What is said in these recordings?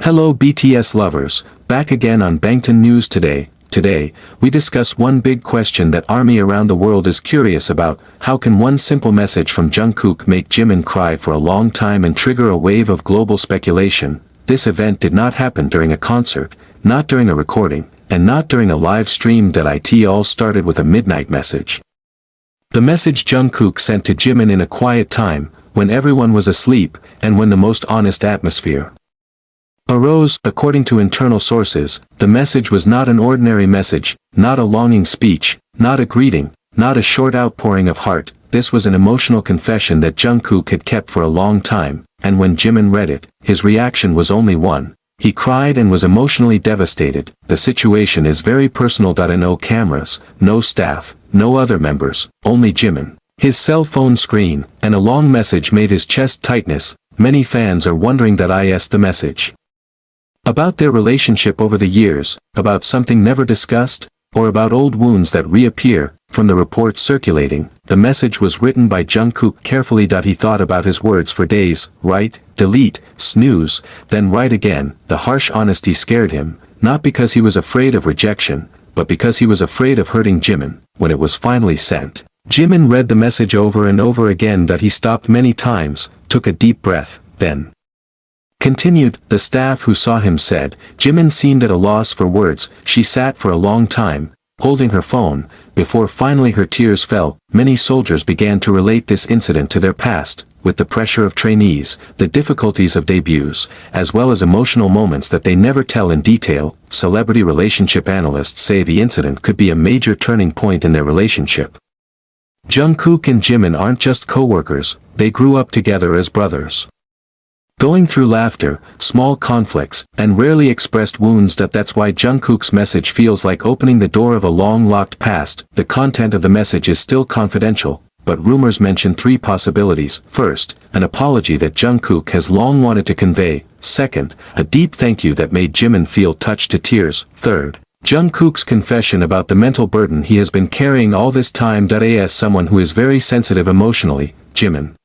Hello BTS lovers, back again on Bangtan News today. Today, we discuss one big question that ARMY around the world is curious about: how can one simple message from Jungkook make Jimin cry for a long time and trigger a wave of global speculation? This event did not happen during a concert, not during a recording, and not during a live stream. It all started with a midnight message. The message Jungkook sent to Jimin in a quiet time, when everyone was asleep, and when the most honest atmosphere arose. According to internal sources, the message was not an ordinary message, not a longing speech, not a greeting, not a short outpouring of heart. This was an emotional confession that Jungkook had kept for a long time, and when Jimin read it, his reaction was only one. He cried and was emotionally devastated. The situation is very personal. No cameras, no staff, no other members, only Jimin, his cell phone screen, and a long message made his chest tightness. Many fans are wondering the message about their relationship over the years, about something never discussed, or about old wounds that reappear. From the reports circulating, the message was written by Jungkook carefully. He thought about his words for days: write, delete, snooze, then write again. The harsh honesty scared him, not because he was afraid of rejection, but because he was afraid of hurting Jimin. When it was finally sent, Jimin read the message over and over again. He stopped many times, took a deep breath, then continued. The staff who saw him said, Jimin seemed at a loss for words. She sat for a long time, holding her phone, before finally her tears fell. Many soldiers began to relate this incident to their past, with the pressure of trainees, the difficulties of debuts, as well as emotional moments that they never tell in detail. Celebrity relationship analysts say the incident could be a major turning point in their relationship. Jungkook and Jimin aren't just co-workers, they grew up together as brothers, going through laughter, small conflicts, and rarely expressed wounds. That's why Jungkook's message feels like opening the door of a long-locked past. The content of the message is still confidential, but rumors mention three possibilities. First, an apology that Jungkook has long wanted to convey. Second, a deep thank you that made Jimin feel touched to tears. Third, Jungkook's confession about the mental burden he has been carrying all this time. As someone who is very sensitive emotionally, Jimin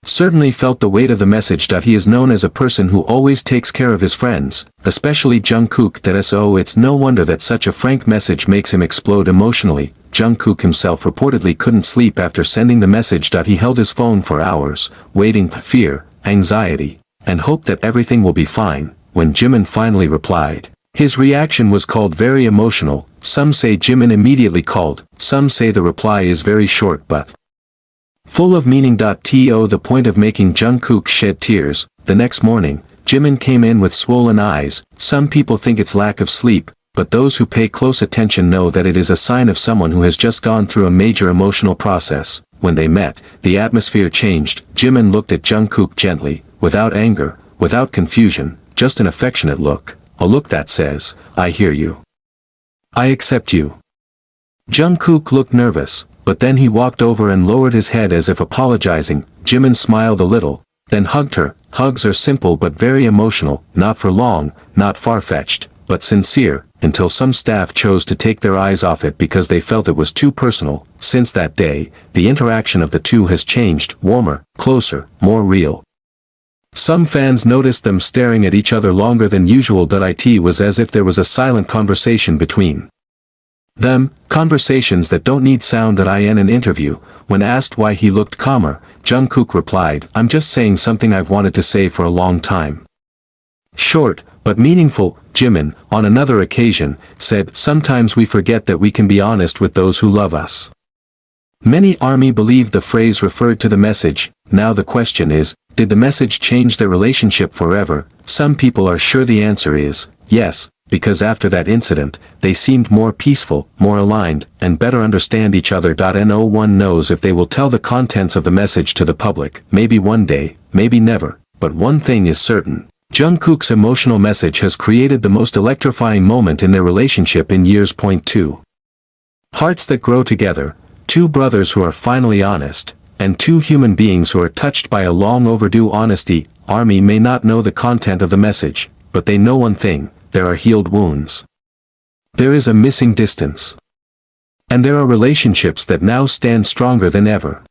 certainly felt the weight of the message. He is known as a person who always takes care of his friends, especially Jungkook. So it's no wonder that such a frank message makes him explode emotionally. Jungkook himself reportedly couldn't sleep after sending the message. He held his phone for hours, waiting, fear, anxiety, and hope that everything will be fine. When Jimin finally replied, his reaction was called very emotional. Some say Jimin immediately called, some say the reply is very short but full of meaning. To the point of making Jungkook shed tears. The next morning, Jimin came in with swollen eyes. Some people think it's lack of sleep, but those who pay close attention know that it is a sign of someone who has just gone through a major emotional process. When they met, the atmosphere changed. Jimin looked at Jungkook gently, without anger, without confusion, just an affectionate look, a look that says, I hear you. I accept you. Jungkook looked nervous, but then he walked over and lowered his head as if apologizing. Jimin smiled a little, then hugged her. Hugs are simple but very emotional, not for long, not far-fetched, but sincere, until some staff chose to take their eyes off it because they felt it was too personal. Since that day, the interaction of the two has changed, warmer, closer, more real. Some fans noticed them staring at each other longer than usual. It was as if there was a silent conversation between them, conversations that don't need sound. In an interview, when asked why he looked calmer, Jungkook replied, I'm just saying something I've wanted to say for a long time. Short, but meaningful. Jimin, on another occasion, said, sometimes we forget that we can be honest with those who love us. Many ARMY believed the phrase referred to the message. Now the question is, did the message change their relationship forever? Some people are sure the answer is yes, because after that incident, they seemed more peaceful, more aligned, and better understand each other. No one knows if they will tell the contents of the message to the public. Maybe one day, maybe never, but one thing is certain. Jungkook's emotional message has created the most electrifying moment in their relationship in years. 2 hearts that grow together, two brothers who are finally honest, and two human beings who are touched by a long overdue honesty. ARMY may not know the content of the message, but they know one thing: there are healed wounds. There is a missing distance. And there are relationships that now stand stronger than ever.